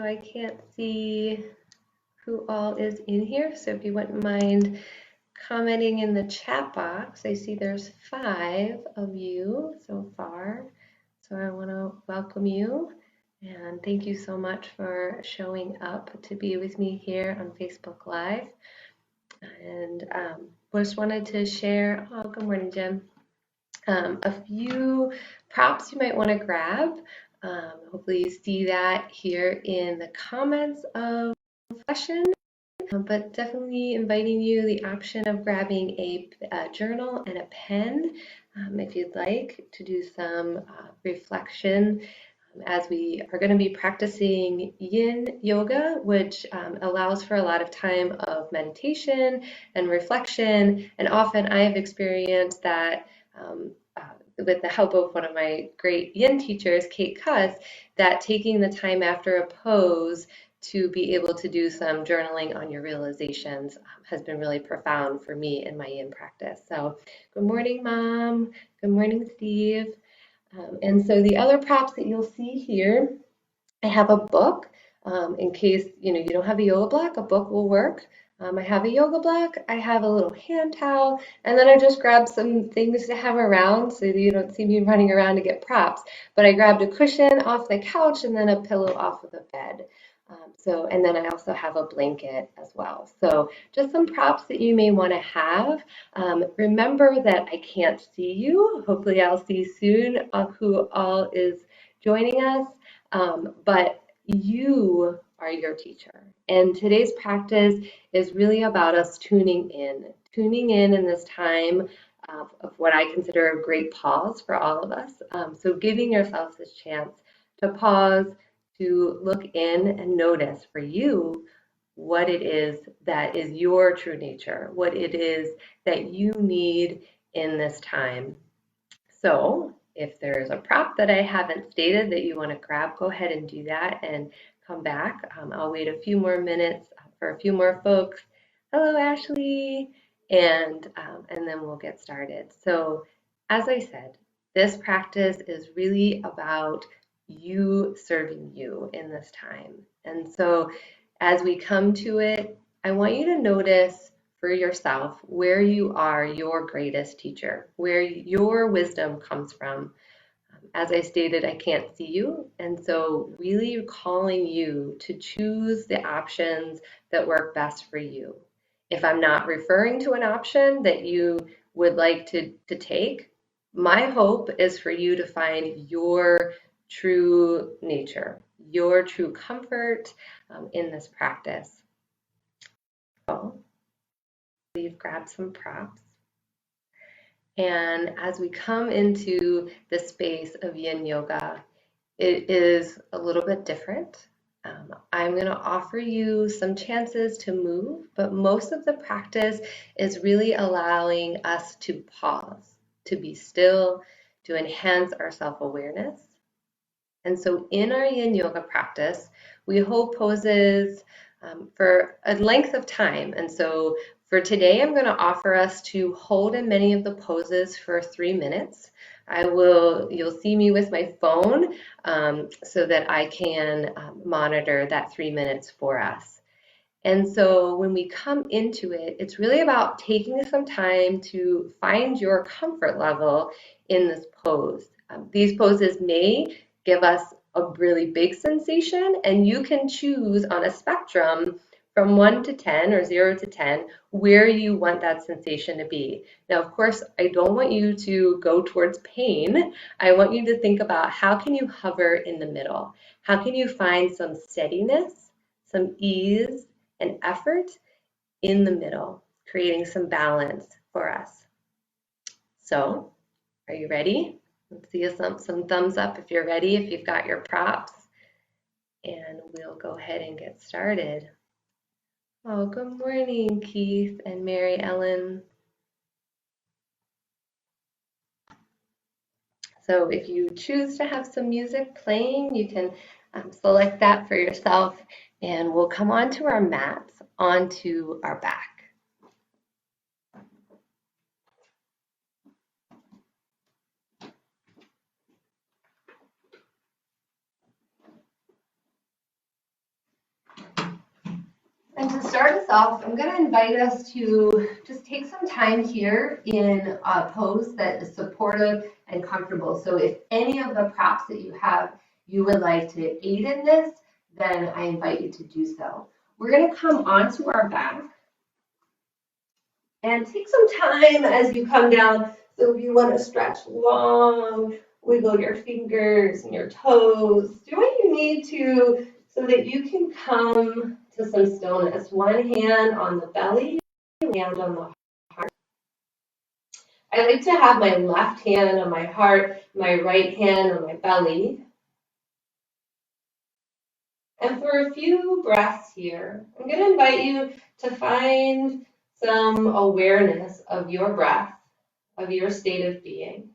so I can't see who all is in here. So if you wouldn't mind commenting in the chat box. I see there's 5 of you so far. So I want to welcome you and thank you so much for showing up to be with me here on Facebook Live. And just wanted to share, oh, good morning, Jim, a few props you might want to grab. Hopefully you see that here in the comments of the session. But definitely inviting you the option of grabbing a journal and a pen if you'd like to do some reflection as we are going to be practicing yin yoga, which allows for a lot of time of meditation and reflection. And often I have experienced that with the help of one of my great yin teachers, Kate Cuss, that taking the time after a pose to be able to do some journaling on your realizations has been really profound for me in my yin practice. So good morning, Mom. Good morning, Steve. And so the other props that you'll see here, I have a book in case you don't have a yoga block, a book will work. I have a yoga block, I have a little hand towel, and then I just grabbed some things to have around so that you don't see me running around to get props. But I grabbed a cushion off the couch and then a pillow off of the bed. And then I also have a blanket as well. So just some props that you may want to have. Remember that I can't see you. Hopefully I'll see soon who all is joining us. But you are your teacher. And today's practice is really about us tuning in this time of what I consider a great pause for all of us. So giving yourselves this chance to pause, to look in and notice for you what it is that is your true nature, what it is that you need in this time. So if there's a prop that I haven't stated that you want to grab, go ahead and do that and come back. I'll wait a few more minutes for a few more folks. Hello, Ashley, and then we'll get started. So as I said, this practice is really about you serving you in this time. And so as we come to it, I want you to notice for yourself where you are your greatest teacher, where your wisdom comes from. As I stated, I can't see you, and so really calling you to choose the options that work best for you. If I'm not referring to an option that you would like to take, my hope is for you to find your true nature, your true comfort in this practice. So we've grabbed some props. And as we come into the space of yin yoga, it is a little bit different. I'm going to offer you some chances to move, but most of the practice is really allowing us to pause, to be still, to enhance our self-awareness. And so in our yin yoga practice, we hold poses for a length of time. And so for today, I'm going to offer us to hold in many of the poses for 3 minutes. You'll see me with my phone so that I can monitor that 3 minutes for us. And so when we come into it, it's really about taking some time to find your comfort level in this pose. These poses may give us a really big sensation, and you can choose on a spectrum from 1 to 10 or 0 to 10 where you want that sensation to be. Now, of course, I don't want you to go towards pain. I want you to think about how can you hover in the middle? How can you find some steadiness, some ease, and effort in the middle, creating some balance for us. So, are you ready? Let's see some thumbs up if you're ready, if you've got your props, and we'll go ahead and get started. Oh, good morning, Keith and Mary Ellen. So if you choose to have some music playing, you can select that for yourself, and we'll come onto our mats, onto our back. And to start us off, I'm going to invite us to just take some time here in a pose that is supportive and comfortable. So if any of the props that you have, you would like to aid in this, then I invite you to do so. We're going to come onto our back and take some time as you come down. So if you want to stretch long, wiggle your fingers and your toes, do what you need to so that you can come to some stillness. One hand on the belly, hand on the heart. I like to have my left hand on my heart, my right hand on my belly. And for a few breaths here, I'm going to invite you to find some awareness of your breath, of your state of being.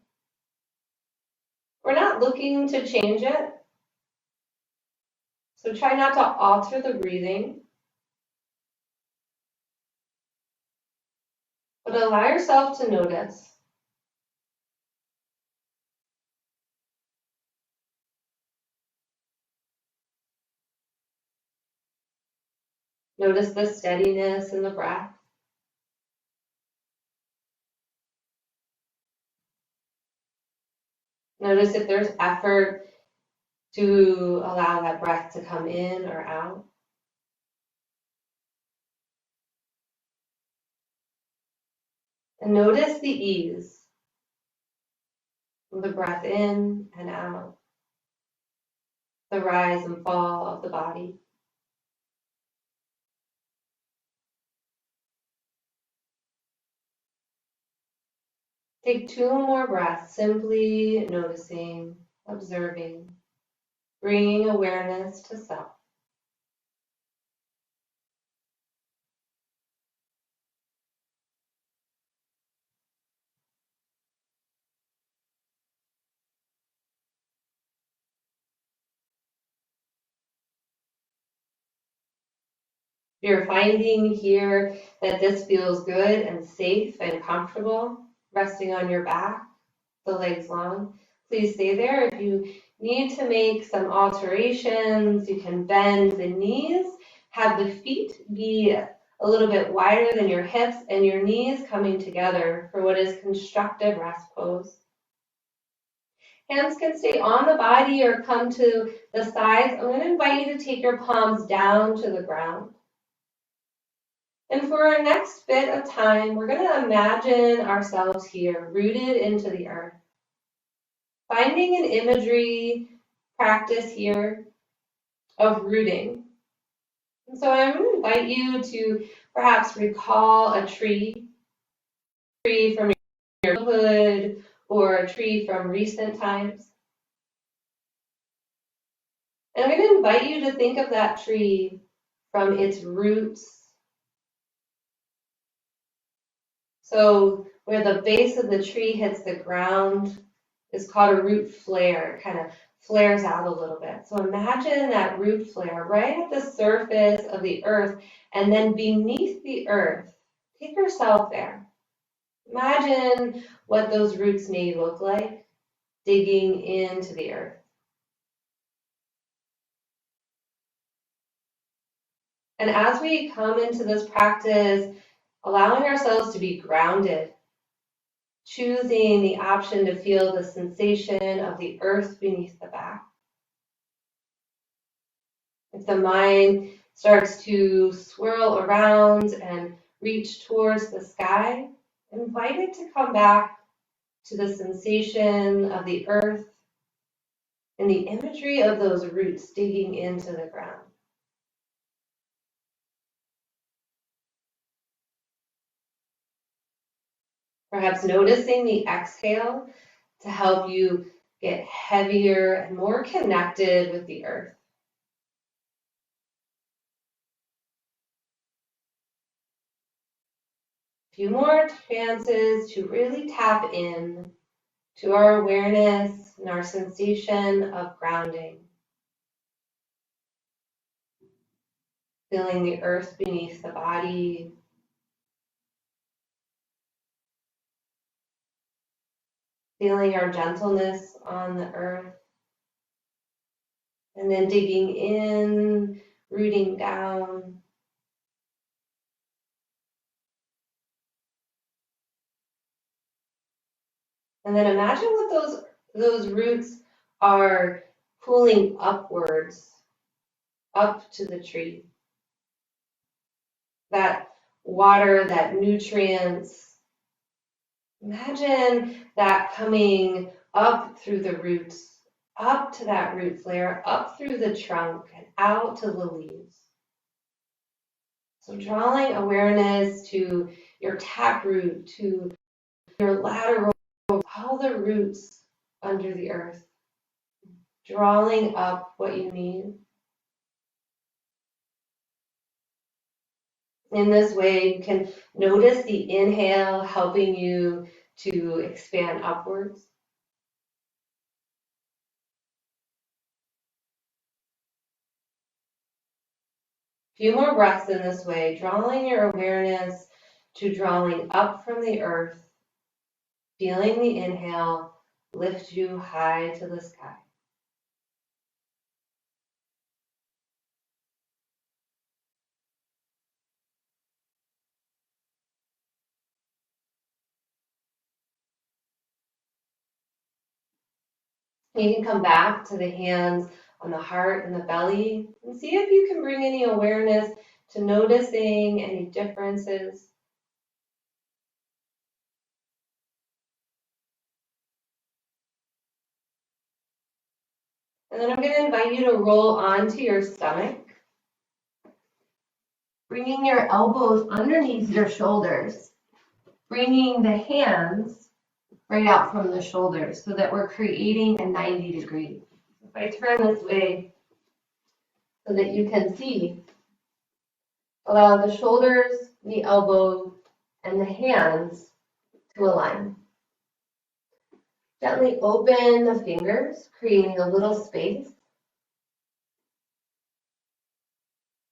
We're not looking to change it, so try not to alter the breathing, but allow yourself to notice. Notice the steadiness in the breath. Notice if there's effort to allow that breath to come in or out. And notice the ease of the breath in and out, the rise and fall of the body. Take 2 more breaths, simply noticing, observing, bringing awareness to self. You're finding here that this feels good and safe and comfortable, resting on your back, the legs long. Please stay there. If you need to make some alterations, you can bend the knees, have the feet be a little bit wider than your hips and your knees coming together for what is constructive rest pose. Hands can stay on the body or come to the sides. I'm going to invite you to take your palms down to the ground. And for our next bit of time, we're going to imagine ourselves here, rooted into the earth. Finding an imagery practice here of rooting. And so I'm going to invite you to perhaps recall a tree from your childhood or a tree from recent times. And I'm going to invite you to think of that tree from its roots. So where the base of the tree hits the ground is called a root flare. It kind of flares out a little bit. So imagine that root flare right at the surface of the earth, and then beneath the earth, take yourself there. Imagine what those roots may look like digging into the earth. And as we come into this practice, allowing ourselves to be grounded, choosing the option to feel the sensation of the earth beneath the back. If the mind starts to swirl around and reach towards the sky, invite it to come back to the sensation of the earth and the imagery of those roots digging into the ground. Perhaps noticing the exhale to help you get heavier and more connected with the earth. A few more chances to really tap in to our awareness and our sensation of grounding. Feeling the earth beneath the body. Feeling our gentleness on the earth. And then digging in, rooting down, And then imagine what those roots are pulling upwards, up to the tree. That water, that nutrients. Imagine that coming up through the roots, up to that root flare, up through the trunk, and out to the leaves. So drawing awareness to your taproot, to your lateral, all the roots under the earth, drawing up what you need. In this way, you can notice the inhale helping you to expand upwards. A few more breaths in this way, drawing your awareness to drawing up from the earth, feeling the inhale lift you high to the sky. You can come back to the hands on the heart and the belly and see if you can bring any awareness to noticing any differences. And then I'm going to invite you to roll onto your stomach, bringing your elbows underneath your shoulders, bringing the hands right out from the shoulders so that we're creating a 90 degree. If I turn this way so that you can see, allow the shoulders, the elbows, and the hands to align. Gently open the fingers, creating a little space.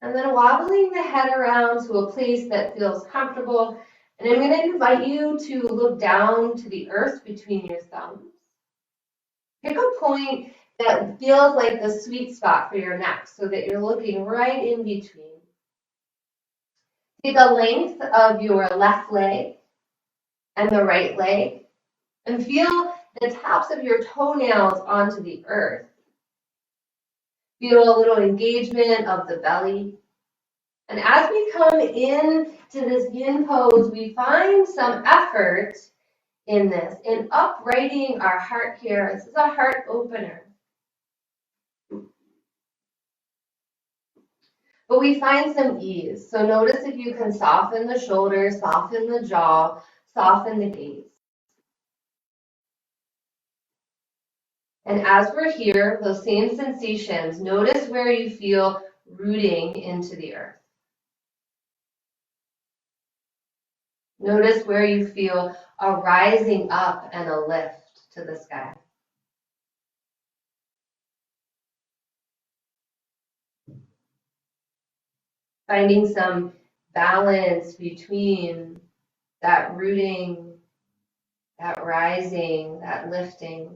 And then wobbling the head around to a place that feels comfortable. And I'm going to invite you to look down to the earth between your thumbs. Pick a point that feels like the sweet spot for your neck so that you're looking right in between. See the length of your left leg and the right leg, and feel the tops of your toenails onto the earth. Feel a little engagement of the belly. And as we come in to this yin pose, we find some effort in this, in uprighting our heart here. This is a heart opener. But we find some ease. So notice if you can soften the shoulders, soften the jaw, soften the gaze. And as we're here, those same sensations, notice where you feel rooting into the earth. Notice where you feel a rising up and a lift to the sky. Finding some balance between that rooting, that rising, that lifting.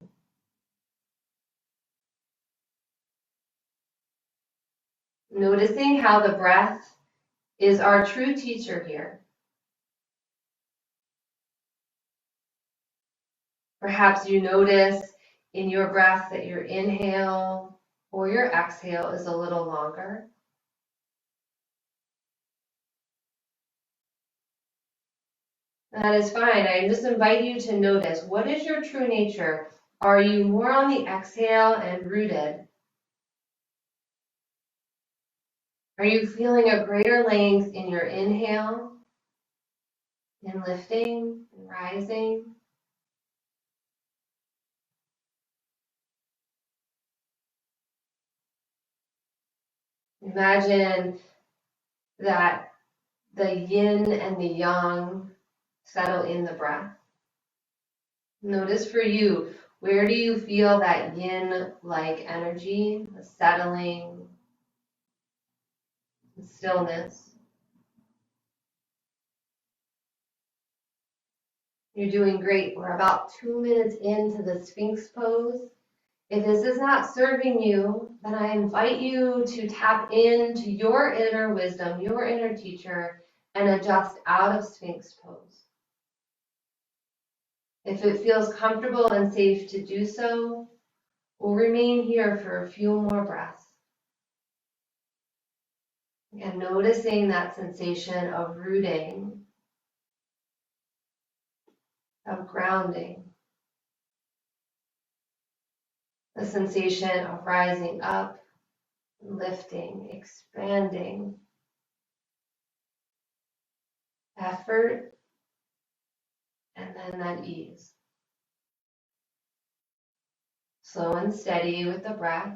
Noticing how the breath is our true teacher here. Perhaps you notice in your breath that your inhale or your exhale is a little longer. That is fine. I just invite you to notice, what is your true nature? Are you more on the exhale and rooted? Are you feeling a greater length in your inhale, in lifting and rising? Imagine that the yin and the yang settle in the breath. Notice for you, where do you feel that yin-like energy, the settling, the stillness? You're doing great. We're about 2 minutes into the Sphinx pose. If this is not serving you, then I invite you to tap into your inner wisdom, your inner teacher, and adjust out of Sphinx pose. If it feels comfortable and safe to do so, we'll remain here for a few more breaths. And noticing that sensation of rooting, of grounding, the sensation of rising up, lifting, expanding, effort, and then that ease. Slow and steady with the breath.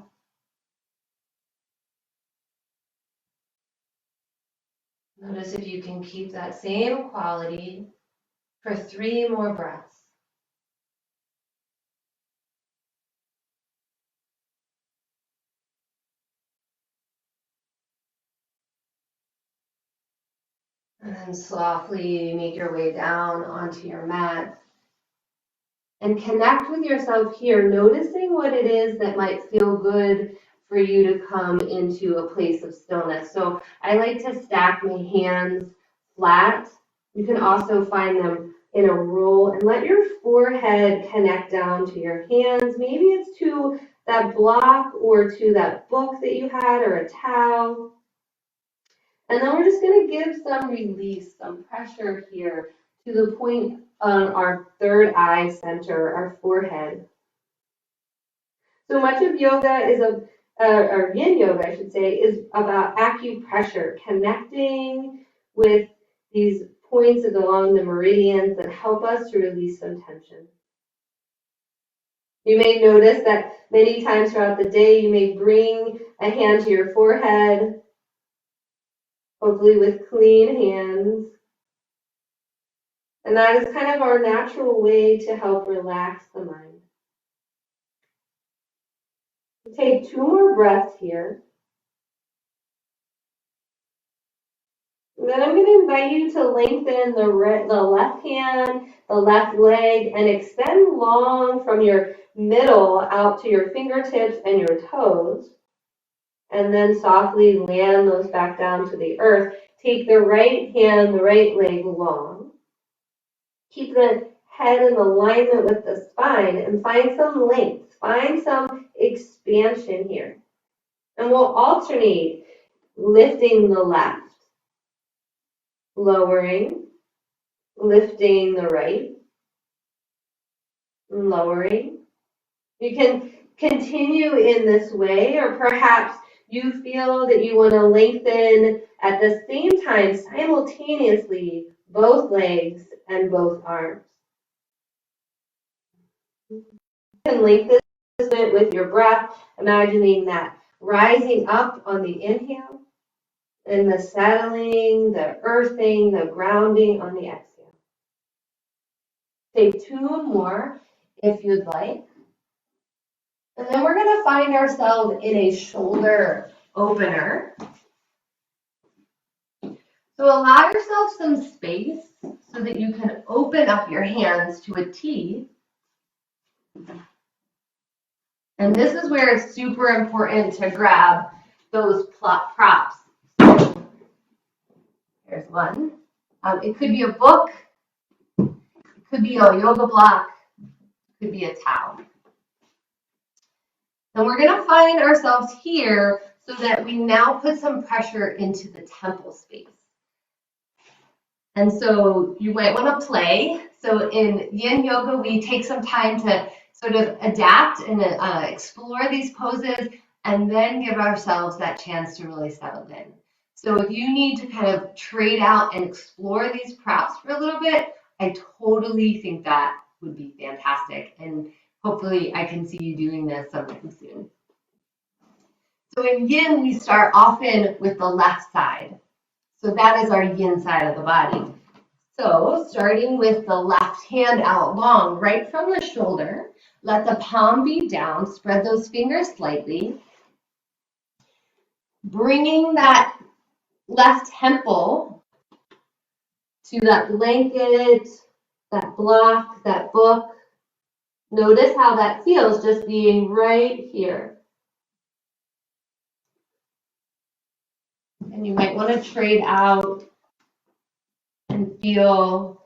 Notice if you can keep that same quality for 3 more breaths. And then softly make your way down onto your mat and connect with yourself here, noticing what it is that might feel good for you to come into a place of stillness. So I like to stack my hands flat. You can also find them in a roll and let your forehead connect down to your hands. Maybe it's to that block or to that book that you had or a towel. And then we're just going to give some release, some pressure here to the point on our third eye center, our forehead. So much of yoga is or yin yoga, I should say, is about acupressure, connecting with these points along the meridians that help us to release some tension. You may notice that many times throughout the day, you may bring a hand to your forehead, hopefully with clean hands. And that is kind of our natural way to help relax the mind. Take 2 more breaths here. And then I'm going to invite you to lengthen the left hand, the left leg, and extend long from your middle out to your fingertips and your toes. And then softly land those back down to the earth. Take the right hand, the right leg long. Keep the head in alignment with the spine and find some length, find some expansion here. And we'll alternate lifting the left, lowering, lifting the right, lowering. You can continue in this way, or perhaps you feel that you want to lengthen at the same time simultaneously both legs and both arms. You can lengthen with your breath, imagining that rising up on the inhale and the settling, the earthing, the grounding on the exhale. Take 2 more if you'd like. And then we're going to find ourselves in a shoulder opener. So allow yourself some space so that you can open up your hands to a T. And this is where it's super important to grab those props. There's one. It could be a book, it could be a yoga block, it could be a towel. And we're going to find ourselves here so that we now put some pressure into the temple space. And so you might want to play. So in yin yoga, we take some time to sort of adapt and explore these poses and then give ourselves that chance to really settle in. So if you need to kind of trade out and explore these props for a little bit, I totally think that would be fantastic. And hopefully I can see you doing this sometime soon. So in yin, we start often with the left side. So that is our yin side of the body. So starting with the left hand out long, right from the shoulder, let the palm be down, spread those fingers slightly. Bringing that left temple to that blanket, that block, that book. Notice how that feels just being right here. And you might want to trade out and feel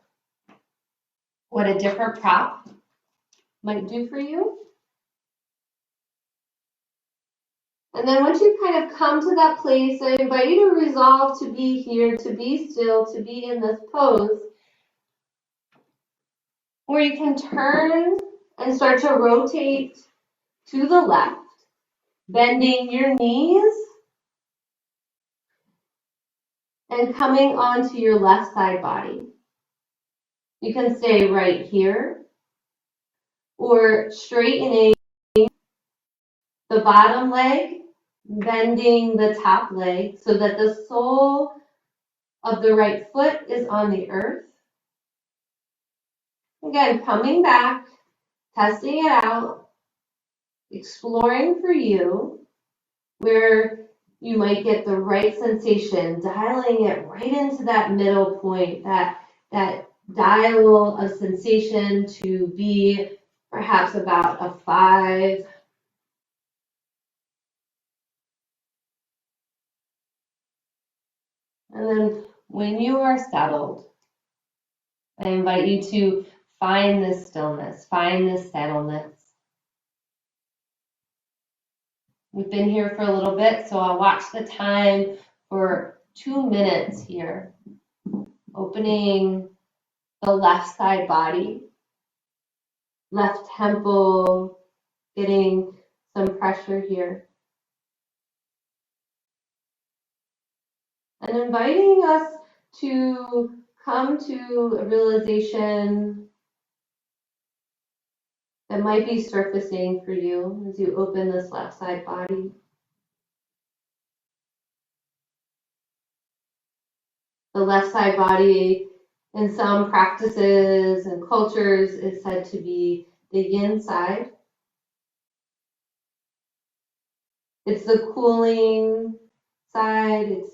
what a different prop might do for you. And then once you kind of come to that place, I invite you to resolve to be here, to be still, to be in this pose, where you can turn and start to rotate to the left, bending your knees and coming onto your left side body. You can stay right here or straightening the bottom leg, bending the top leg so that the sole of the right foot is on the earth. Again, coming back, testing it out, exploring for you where you might get the right sensation, dialing it right into that middle point, that dial of sensation to be perhaps about a 5. And then when you are settled, I invite you to find this stillness, find this settledness. We've been here for a little bit, so I'll watch the time for 2 minutes here. Opening the left side body, left temple, getting some pressure here. And inviting us to come to a realization that might be surfacing for you as you open this left side body. The left side body in some practices and cultures is said to be the yin side. It's the cooling side. It's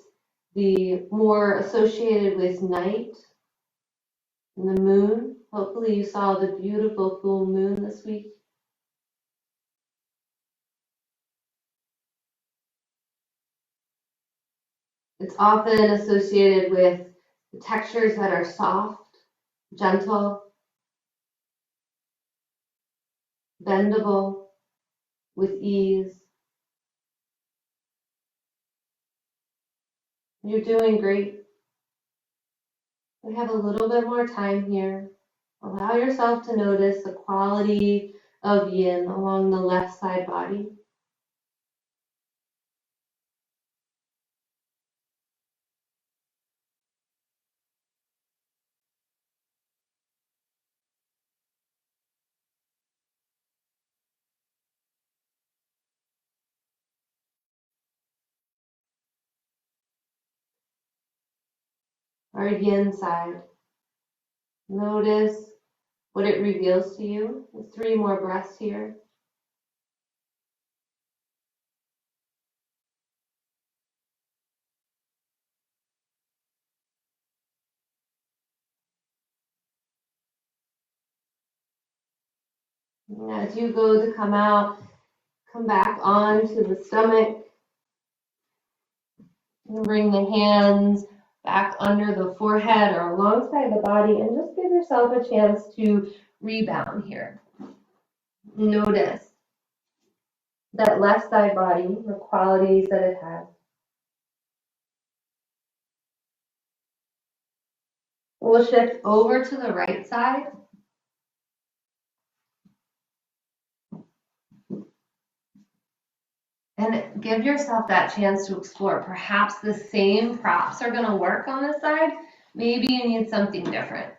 the more associated with night and the moon. Hopefully you saw the beautiful full moon this week. It's often associated with textures that are soft, gentle, bendable, with ease. You're doing great. We have a little bit more time here. Allow yourself to notice the quality of yin along the left side body. Our yin side. Notice what it reveals to you. 3 more breaths here. And as you go to come out, come back onto the stomach. And bring the hands back under the forehead or alongside the body and just give yourself a chance to rebound here. Notice that left side body, the qualities that it has. We'll shift over to the right side. And give yourself that chance to explore. Perhaps the same props are going to work on this side. Maybe you need something different.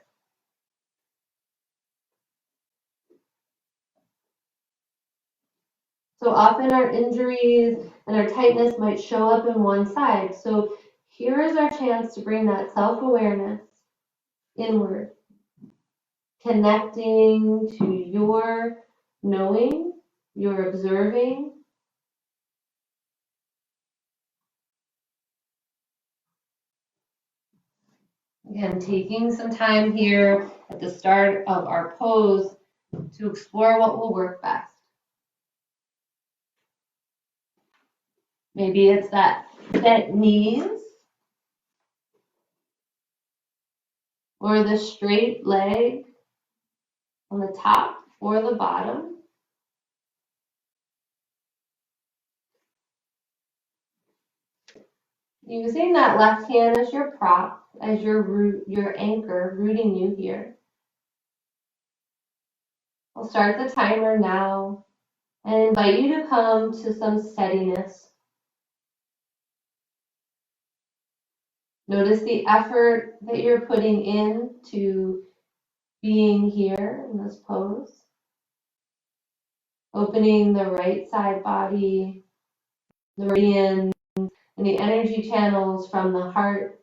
So often our injuries and our tightness might show up in one side. So here is our chance to bring that self-awareness inward, connecting to your knowing, your observing. Again, taking some time here at the start of our pose to explore what will work best. Maybe it's that bent knees or the straight leg on the top or the bottom. Using that left hand as your prop, as your anchor, rooting you here. I'll start the timer now and invite you to come to some steadiness. Notice the effort that you're putting into being here in this pose. Opening the right side body, the meridian, and the energy channels from the heart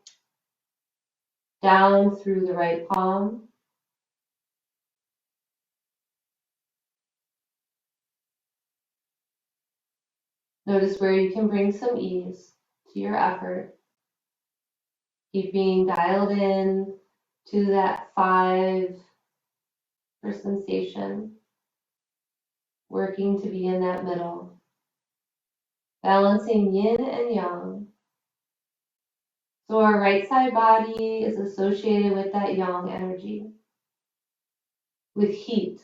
down through the right palm. Notice where you can bring some ease to your effort. Keeping dialed in to that 5 for sensation. Working to be in that middle. Balancing yin and yang. So our right side body is associated with that yang energy. With heat,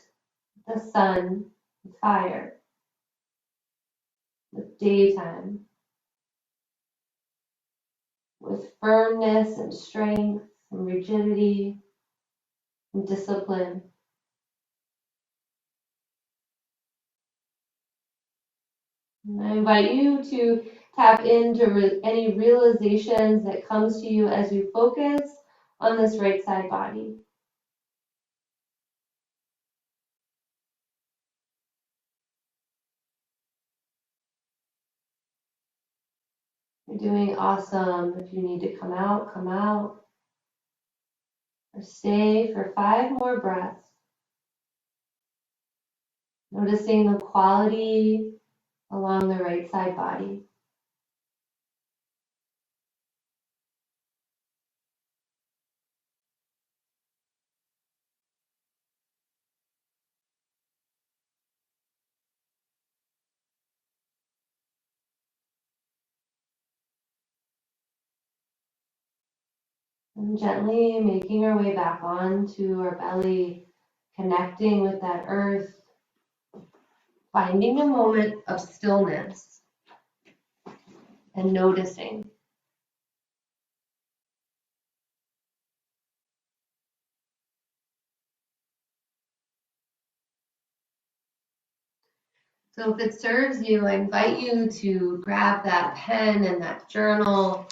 the sun, fire, with daytime, with firmness and strength and rigidity and discipline. And I invite you to tap into any realizations that comes to you as you focus on this right side body. You're doing awesome. If you need to come out, come out. Or stay for 5 more breaths. Noticing the quality along the right side body. And gently making our way back onto our belly, connecting with that earth, finding a moment of stillness and noticing. So if it serves you, I invite you to grab that pen and that journal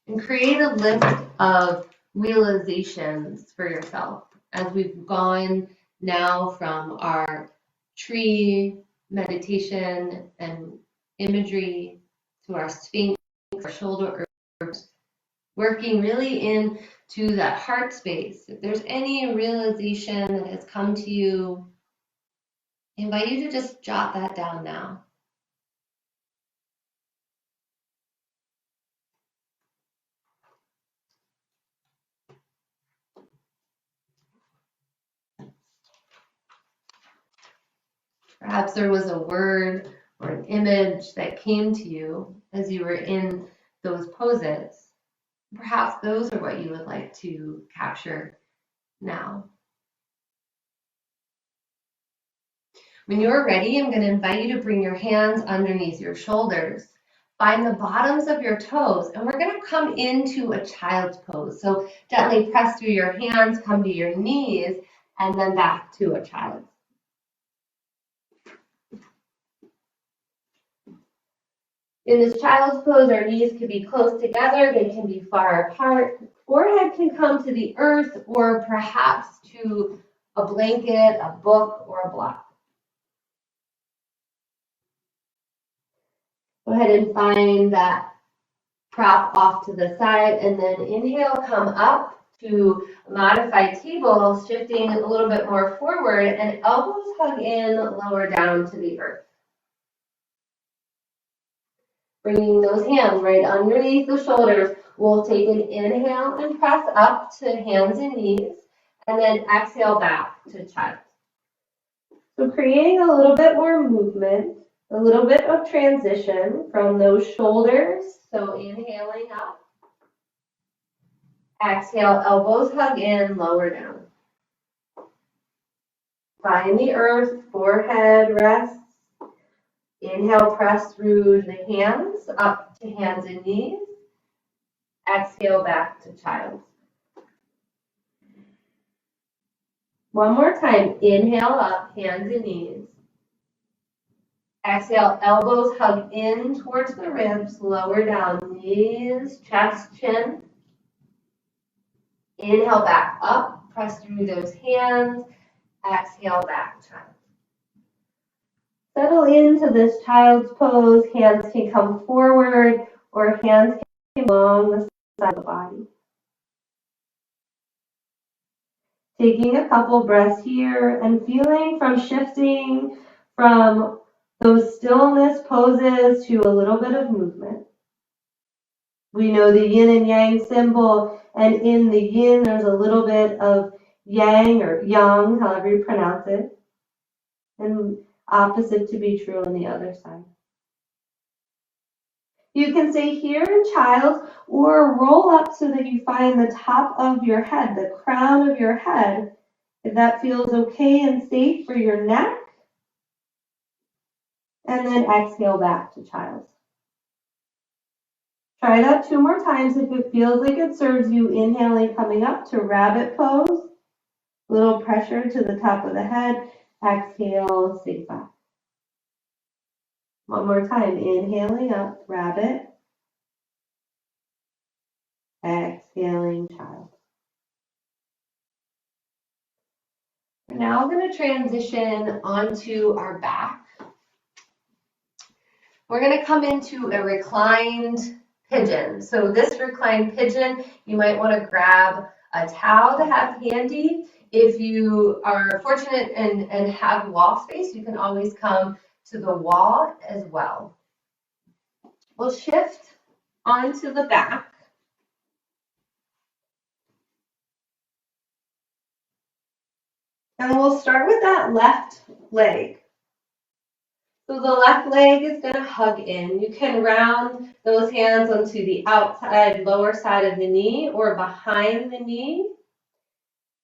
and create a list of realizations for yourself as we've gone now from our tree meditation and imagery to our sphinx, our shoulder earth, working really into that heart space. If there's any realization that has come to you, I invite you to just jot that down now. Perhaps there was a word or an image that came to you as you were in those poses. Perhaps those are what you would like to capture now. When you're ready, I'm going to invite you to bring your hands underneath your shoulders. Find the bottoms of your toes, and we're going to come into a child's pose. So gently press through your hands, come to your knees, and then back to a child's. In this child's pose, our knees can be close together, they can be far apart. Forehead can come to the earth or perhaps to a blanket, a book, or a block. Go ahead and find that prop off to the side and then inhale, come up to a modified table, shifting a little bit more forward and elbows hug in, lower down to the earth. Bringing those hands right underneath the shoulders, we'll take an inhale and press up to hands and knees, and then exhale back to chest. So creating a little bit more movement, a little bit of transition from those shoulders. So inhaling up, exhale, elbows hug in, lower down. Find the earth, forehead rests. Inhale, press through the hands, up to hands and knees. Exhale, back to child. One more time. Inhale up, hands and knees. Exhale, elbows hug in towards the ribs, lower down, knees, chest, chin. Inhale, back up, press through those hands. Exhale, back, child. Settle into this child's pose. Hands can come forward or hands can come along the side of the body. Taking a couple breaths here and feeling from shifting from those stillness poses to a little bit of movement. We know the yin and yang symbol, and in the yin there's a little bit of yang or yang, however you pronounce it, and opposite to be true on the other side. You can stay here in child or roll up so that you find the top of your head, the crown of your head, if that feels okay and safe for your neck. And then exhale back to child. Try that 2 more times if it feels like it serves you. Inhaling, coming up to rabbit pose. Little pressure to the top of the head. Exhale, sink back. One more time. Inhaling up, rabbit. Exhaling, child. Now I'm going to transition onto our back. We're going to come into a reclined pigeon. So this reclined pigeon, you might want to grab a towel to have handy. If you are fortunate and have wall space, you can always come to the wall as well. We'll shift onto the back. And we'll start with that left leg. So the left leg is going to hug in. You can round those hands onto the outside, lower side of the knee or behind the knee.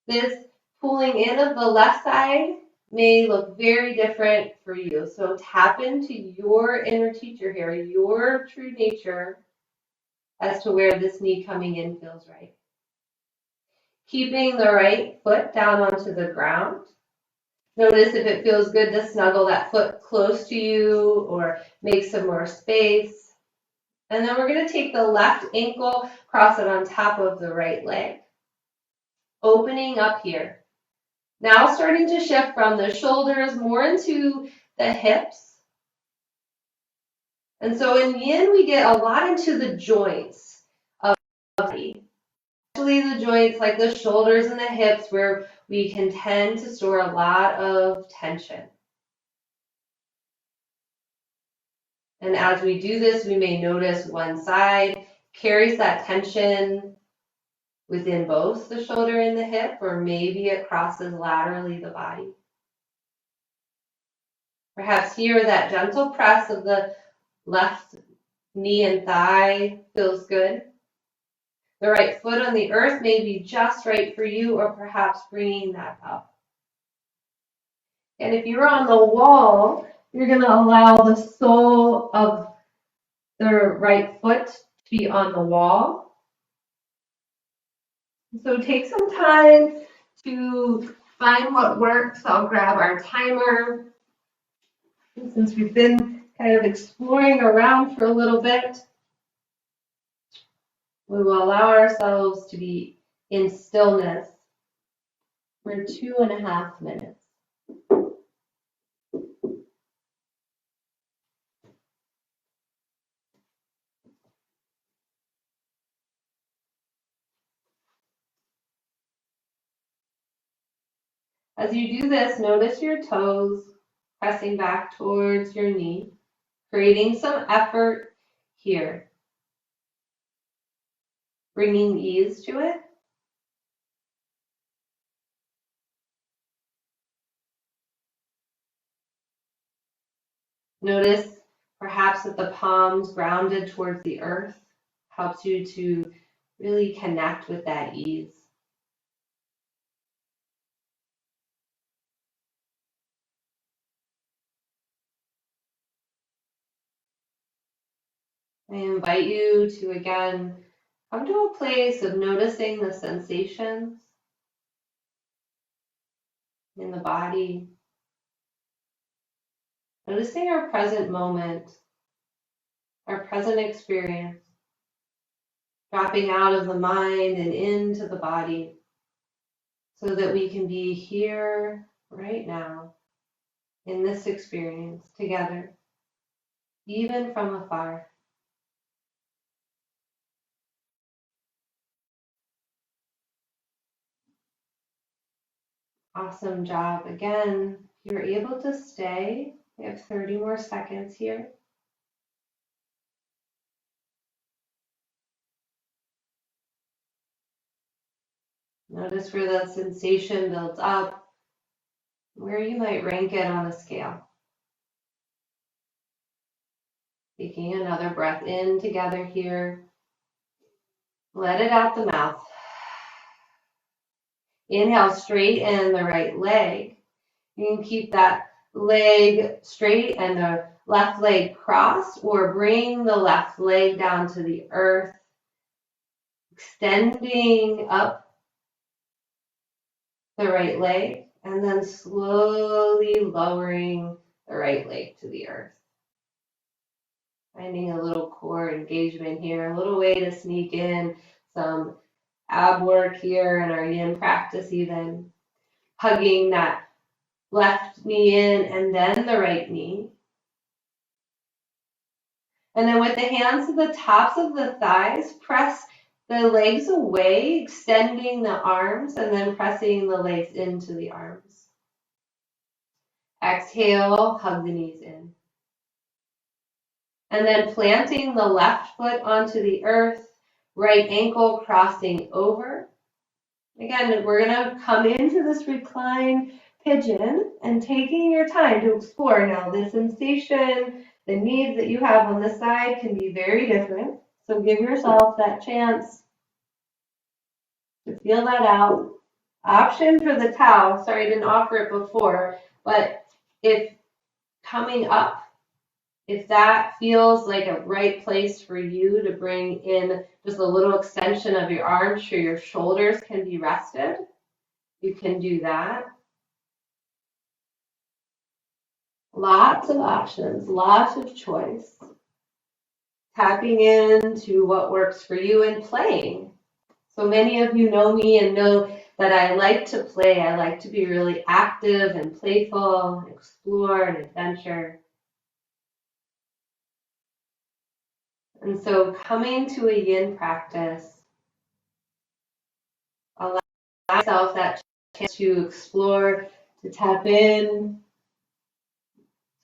This pulling in of the left side may look very different for you. So tap into your inner teacher here, your true nature as to where this knee coming in feels right. Keeping the right foot down onto the ground. Notice if it feels good to snuggle that foot close to you or make some more space. And then we're going to take the left ankle, cross it on top of the right leg. Opening up here. Now starting to shift from the shoulders more into the hips. And so in yin, we get a lot into the joints of the body. Especially the joints like the shoulders and the hips where we can tend to store a lot of tension. And as we do this, we may notice one side carries that tension within both the shoulder and the hip, or maybe it crosses laterally the body. Perhaps here that gentle press of the left knee and thigh feels good. The right foot on the earth may be just right for you, or perhaps bringing that up. And if you're on the wall, you're going to allow the sole of the right foot to be on the wall. So take some time to find what works. I'll grab our timer. And since we've been kind of exploring around for a little bit, we will allow ourselves to be in stillness for 2.5 minutes. As you do this, notice your toes pressing back towards your knee, creating some effort here, bringing ease to it. Notice perhaps that the palms grounded towards the earth helps you to really connect with that ease. I invite you to again come to a place of noticing the sensations in the body, noticing our present moment, our present experience, dropping out of the mind and into the body so that we can be here right now in this experience together, even from afar. Awesome job. Again, if you're able to stay, we have 30 more seconds here. Notice where the sensation builds up, where you might rank it on a scale. Taking another breath in together here. Let it out the mouth. Inhale, straighten the right leg. You can keep that leg straight and the left leg crossed, or bring the left leg down to the earth, extending up the right leg, and then slowly lowering the right leg to the earth. Finding a little core engagement here, a little way to sneak in some ab work here in our yin practice even. Hugging that left knee in and then the right knee. And then with the hands to the tops of the thighs, press the legs away, extending the arms, and then pressing the legs into the arms. Exhale, hug the knees in. And then planting the left foot onto the earth, right ankle crossing over. Again, we're going to come into this reclined pigeon and taking your time to explore. Now, the sensation, the needs that you have on this side can be very different. So give yourself that chance to feel that out. Option for the towel, sorry I didn't offer it before, but if coming up, if that feels like a right place for you to bring in just a little extension of your arms so your shoulders can be rested, you can do that. Lots of options, lots of choice. Tapping into what works for you and playing. So many of you know me and know that I like to play. I like to be really active and playful, explore and adventure. And so coming to a yin practice, allow myself that chance to explore, to tap in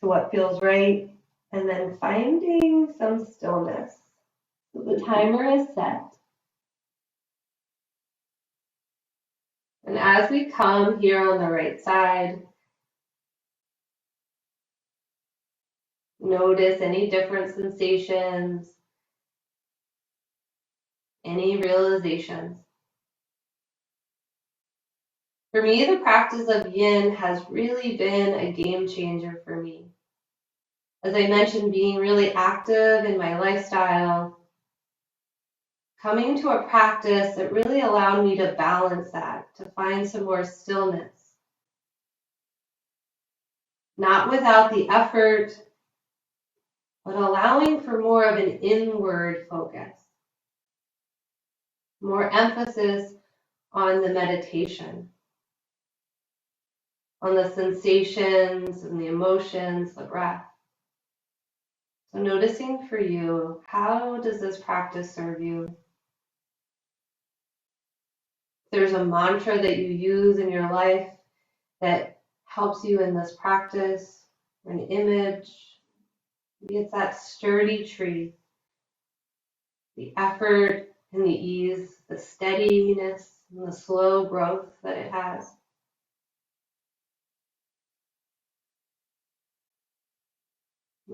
to what feels right, and then finding some stillness. So the timer is set. And as we come here on the right side, notice any different sensations, any realizations. For me, the practice of yin has really been a game changer for me. As I mentioned, being really active in my lifestyle, coming to a practice that really allowed me to balance that, to find some more stillness. Not without the effort, but allowing for more of an inward focus, more emphasis on the meditation, on the sensations and the emotions, the breath. So noticing for you, how does this practice serve you? If there's a mantra that you use in your life that helps you in this practice, or an image, maybe it's that sturdy tree, the effort and the ease, the steadiness and the slow growth that it has.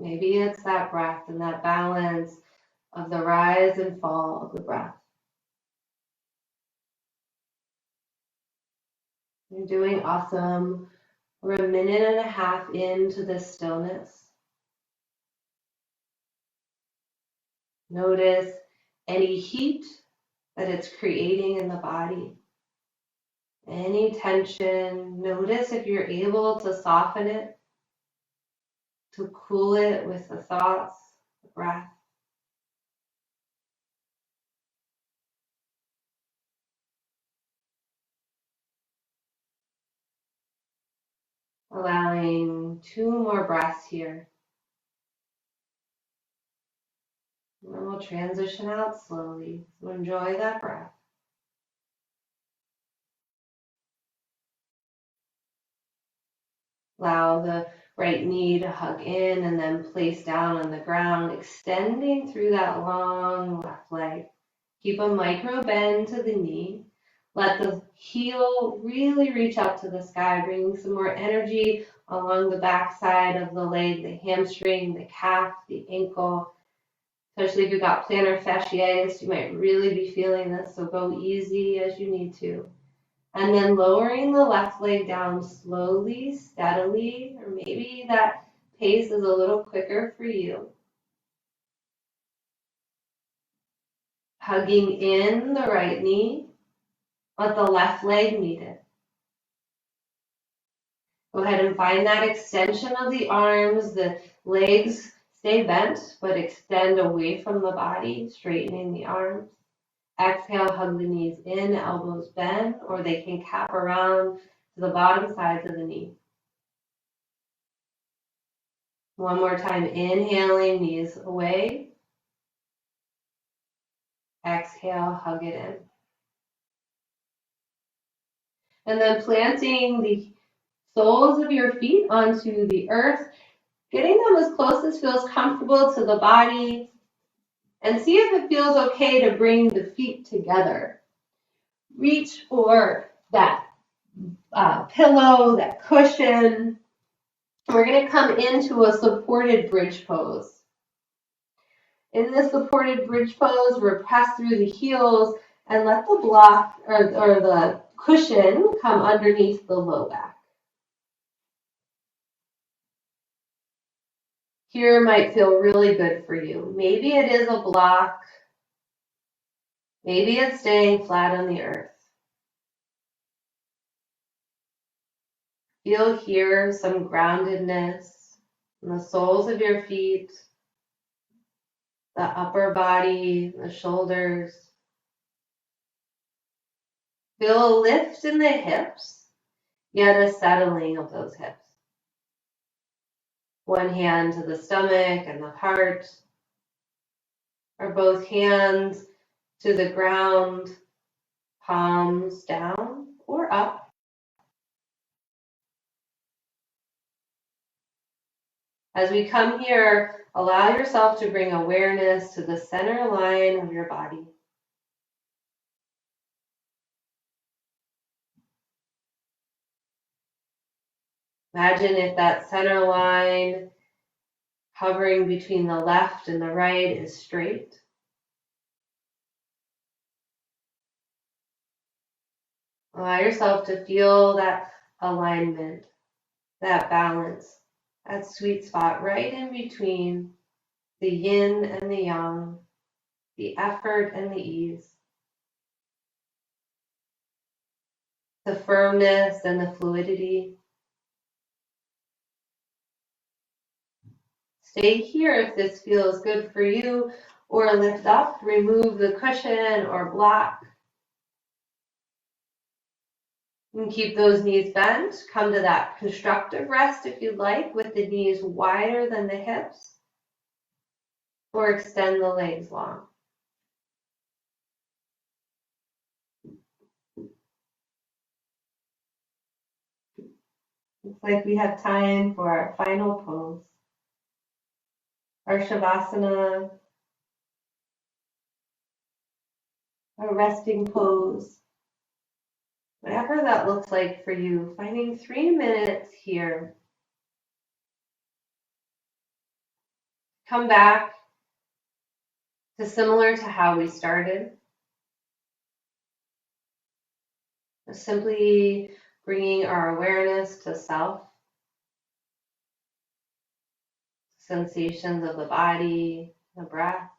Maybe it's that breath and that balance of the rise and fall of the breath. You're doing awesome. We're a minute and a half into this stillness. Notice any heat that it's creating in the body, any tension. Notice if you're able to soften it, to cool it with the thoughts, the breath. Allowing 2 more breaths here. And then we'll transition out slowly. So enjoy that breath. Allow the right knee to hug in and then place down on the ground, extending through that long left leg. Keep a micro bend to the knee. Let the heel really reach out to the sky, bringing some more energy along the back side of the leg, the hamstring, the calf, the ankle. Especially if you've got plantar fasciitis, you might really be feeling this, so go easy as you need to. And then lowering the left leg down slowly, steadily, or maybe that pace is a little quicker for you. Hugging in the right knee, let the left leg meet it. Go ahead and find that extension of the arms, the legs stay bent, but extend away from the body, straightening the arms. Exhale, hug the knees in, elbows bend, or they can cap around to the bottom sides of the knee. One more time, inhaling, knees away. Exhale, hug it in. And then planting the soles of your feet onto the earth, getting them as close as feels comfortable to the body, and see if it feels okay to bring the feet together. Reach for that pillow, that cushion. We're going to come into a supported bridge pose. In this supported bridge pose, we're pressed through the heels and let the block or the cushion come underneath the low back. Here might feel really good for you. Maybe it is a block. Maybe it's staying flat on the earth. Feel here some groundedness in the soles of your feet, the upper body, the shoulders. Feel a lift in the hips, yet a settling of those hips. One hand to the stomach and the heart, or both hands to the ground, palms down or up. As we come here, allow yourself to bring awareness to the center line of your body. Imagine if that center line hovering between the left and the right is straight. Allow yourself to feel that alignment, that balance, that sweet spot right in between the yin and the yang, the effort and the ease, the firmness and the fluidity. Stay here if this feels good for you, or lift up, remove the cushion or block. And keep those knees bent. Come to that constructive rest if you'd like, with the knees wider than the hips, or extend the legs long. Looks like we have time for our final pose. Our Shavasana, our resting pose. Whatever that looks like for you, finding 3 minutes here. Come back to similar to how we started. Simply bringing our awareness to self, sensations of the body, the breath.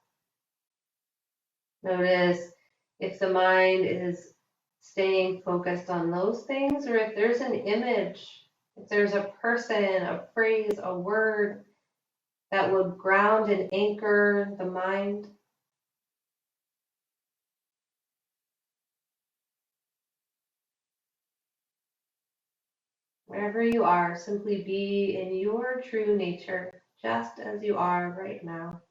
Notice if the mind is staying focused on those things, or if there's an image, if there's a person, a phrase, a word that would ground and anchor the mind. Wherever you are, simply be in your true nature, just as you are right now.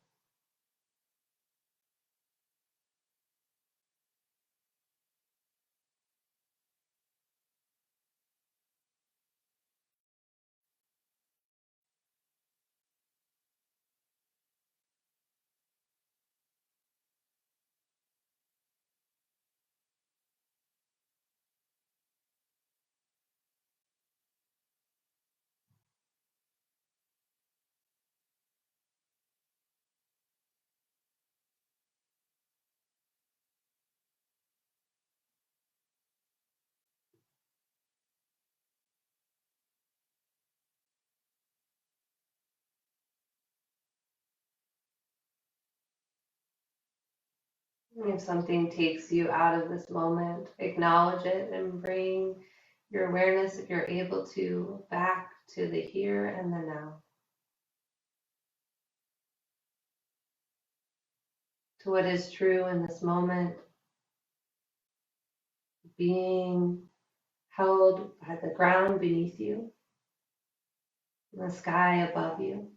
If something takes you out of this moment, acknowledge it and bring your awareness, if you're able to, back to the here and the now, to what is true in this moment, being held by the ground beneath you, and the sky above you.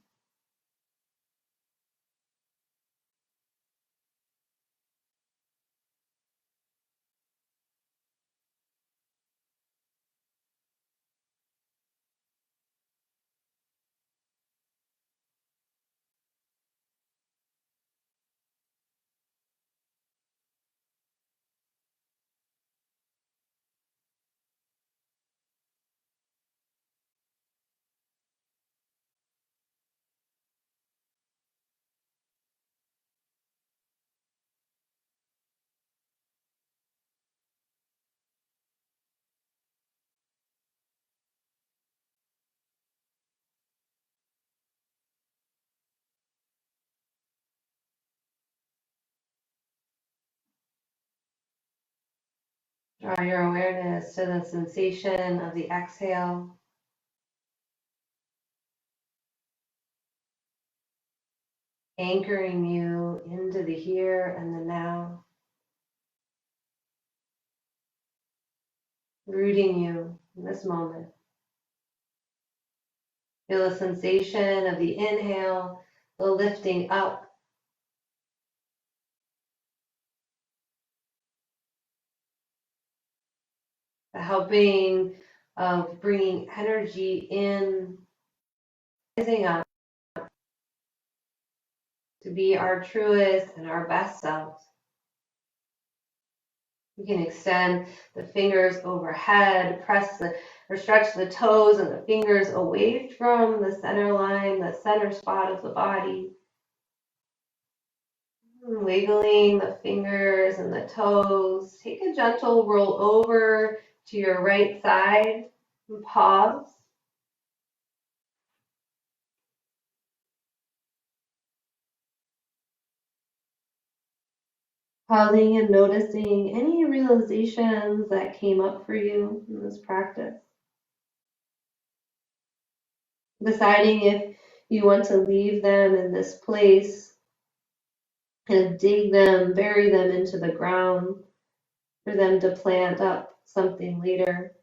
Draw your awareness to the sensation of the exhale, anchoring you into the here and the now, rooting you in this moment. Feel the sensation of the inhale, the lifting up, the helping of bringing energy in, rising up to be our truest and our best selves. You can extend the fingers overhead, or stretch the toes and the fingers away from the center line, the center spot of the body. Wiggling the fingers and the toes. Take a gentle roll over to your right side and pause. Pausing and noticing any realizations that came up for you in this practice. Deciding if you want to leave them in this place and dig them, bury them into the ground for them to plant up something later.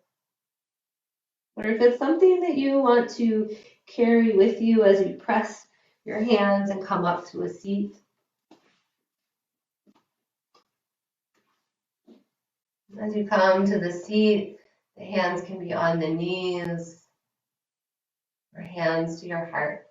Or if it's something that you want to carry with you as you press your hands and come up to a seat. As you come to the seat, the hands can be on the knees or hands to your heart.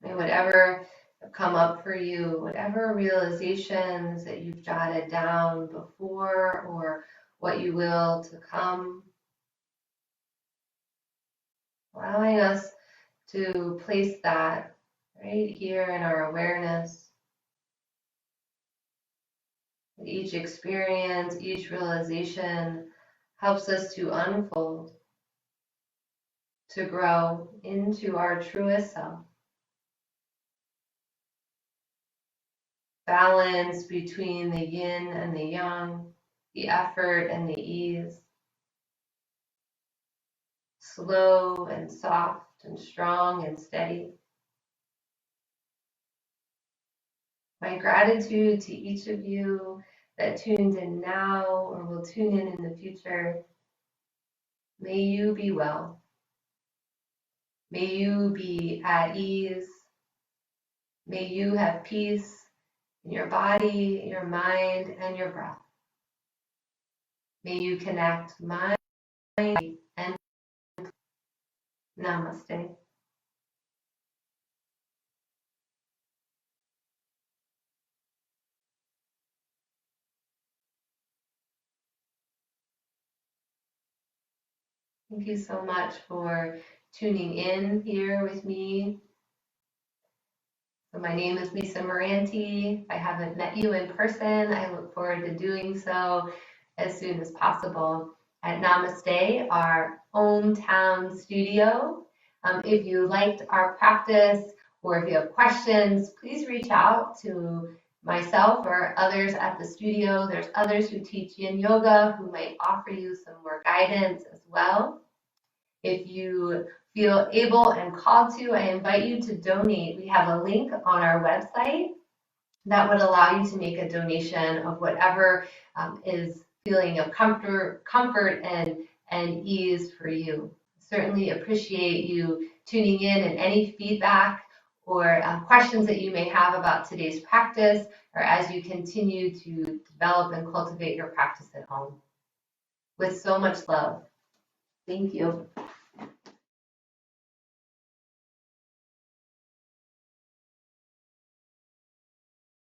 And whatever come up for you, whatever realizations that you've jotted down before or what you will to come, allowing us to place that right here in our awareness. Each experience, each realization helps us to unfold, to grow into our truest self. balance between the yin and the yang, the effort and the ease, slow and soft and strong and steady. My gratitude to each of you that tuned in now or will tune in the future. May you be well. May you be at ease. May you have peace in your body, your mind, and your breath. May you connect mind and namaste. Thank you so much for tuning in here with me. So my name is Lisa Meranti. If I haven't met you in person, I look forward to doing so as soon as possible at Namaste, our hometown studio. If you liked our practice or if you have questions, please reach out to myself or others at the studio. There's others who teach yin yoga who might offer you some more guidance as well. If you feel able and called to, I invite you to donate. We have a link on our website that would allow you to make a donation of whatever is feeling of comfort and ease for you. Certainly appreciate you tuning in, and any feedback or questions that you may have about today's practice or as you continue to develop and cultivate your practice at home. With so much love. Thank you.